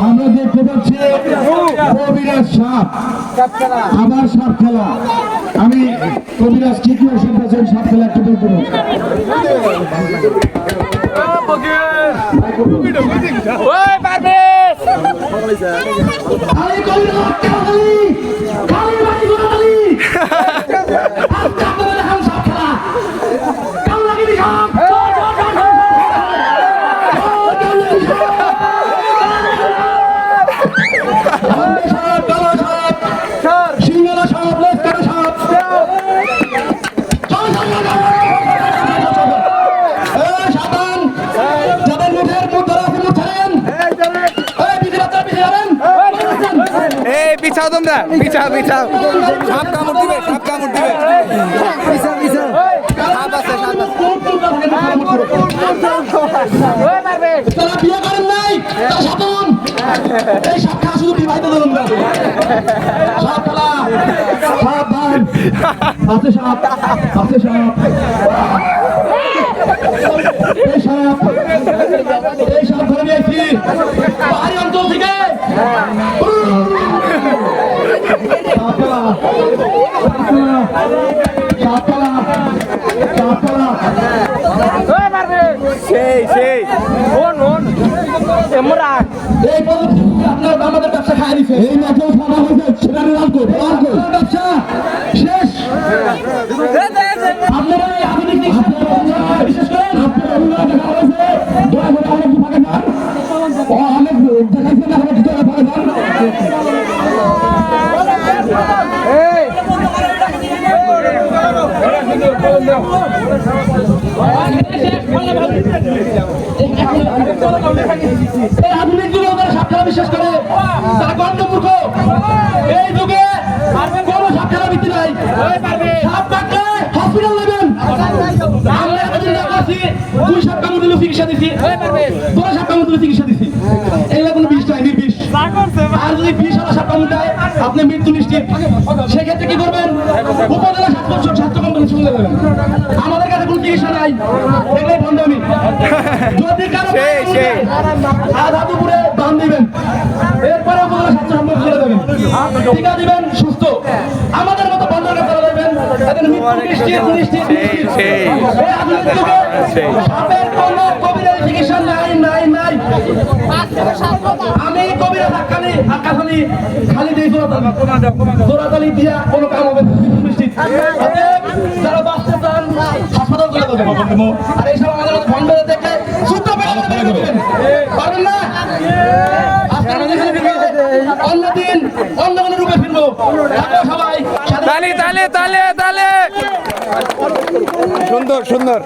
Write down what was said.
আমরা দেখতে পাচ্ছি কবিরাজ সাপ, আবার সাপ খেলা। আমি কবিরাজ কি কি ওষুধ আছেন সাপ খেলা একটু দেখবো। বিছাও তোমরা, বিছাও বিছাও। সাপ কামড় দিবে, সাপ কামড় দিবে। বিছাও বিছাও। সাপ আছে, সাপ আছে। তারা বিয়ে করেন নাই, তা সাবধান। এই সাপ খাওয়া শুধু বিবাহিত ধরুন না। সাপ খেলা, সাবধান। আছে সাপ, আছে সাপ। এই সাপ, এই সাপ ধরে নিয়েছি পাহাড়ি অঞ্চল থেকে। সেই সেই আপনার আমাদের ব্যবসা খাই দিচ্ছে। এই মাত্র খাওয়া হয়েছে সেটা ব্যবসা শেষ। আপনারা এই আধুনিক বিশেষ করে অনেক দেখাইছেন আধুনিক যুগে ওরা সাপ খেলা বিশ্বাস করে, তারা গণ্ডমূর্খ। এই যুগে কোনো সাপ খেলা ভিত্তি নাই। সাপ কাটলে হসপিটাল নেবেন। আমরা এতদিন আছি, 2 সাপ কামড় দিলে চিকিৎসা দিছি, 2 সাপ কামড় দিলে চিকিৎসা দিছি। এগুলো কোনো বিষ নাই, নির্বিষ। আর যদি বিষ হলো সাপ কামড় দেয়, আপনি মৃত্যু নিশ্চিত। সেক্ষেত্রে কি করবেন? উপজেলা স্বাস্থ্য কমপ্লেক্সে চলে যাবেন। আমাদের কাছে কোনো চিকিৎসা নাই, এগুলোই বন্ধমি। যদি কারো আধাতুপুরে দান দিবেন, এরপরে উপজেলা স্বাস্থ্য কমপ্লেক্সে চলে যাবেন, টিকা দিবেন, সুস্থ। আমাদের মতো বন্ধের কাছে যাবেন, এদের মৃত্যু নিশ্চিত। সাপের কোনো কবিরাজি চিকিৎসা নাই নাই নাই। আমি কবিরা হাক্কাখালি খালি দিই জোড়াতালি দিয়া কোনো কাম হবে নিশ্চিত। যারা বাঁচতে চান হাসপাতাল চলে যাবেন। আর এইসব আমাদের বন্ধ দেখে যুদ্ধ পারবেন না। অন্যদিন অন্য কোনো রূপে ফিরবো সবাই। তালে তালে তালে তালে। সুন্দর সুন্দর।